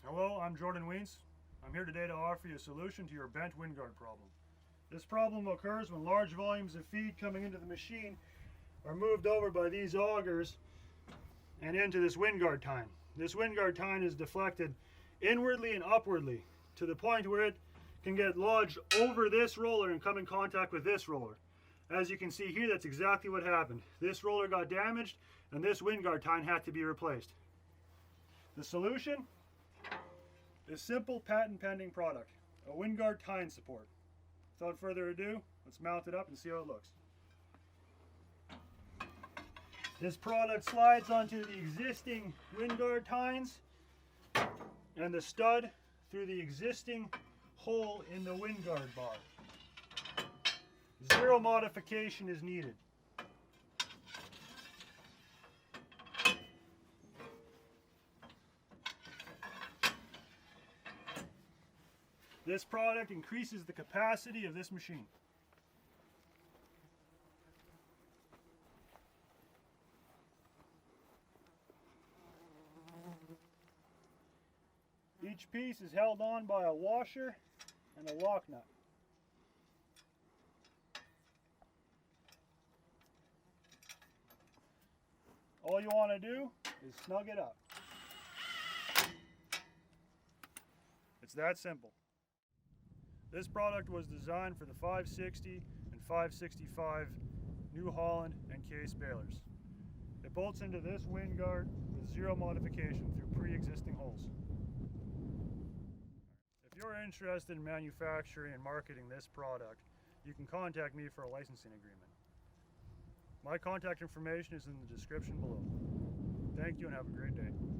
Hello, I'm Jordan Wiens. I'm here today to offer you a solution to your bent wind guard problem. This problem occurs when large volumes of feed coming into the machine are moved over by these augers and into this wind guard tine. This wind guard tine is deflected inwardly and upwardly to the point where it can get lodged over this roller and come in contact with this roller. As you can see here, that's exactly what happened. This roller got damaged and this wind guard tine had to be replaced. The solution? This simple patent pending product, a wind guard tine support. Without further ado, let's mount it up and see how it looks. This product slides onto the existing wind guard tines and the stud through the existing hole in the wind guard bar. Zero modification is needed. This product increases the capacity of this machine. Each piece is held on by a washer and a lock nut. All you want to do is snug it up. It's that simple. This product was designed for the 560 and 565 New Holland and Case balers. It bolts into this wind guard with zero modification through pre-existing holes. If you're interested in manufacturing and marketing this product, you can contact me for a licensing agreement. My contact information is in the description below. Thank you and have a great day.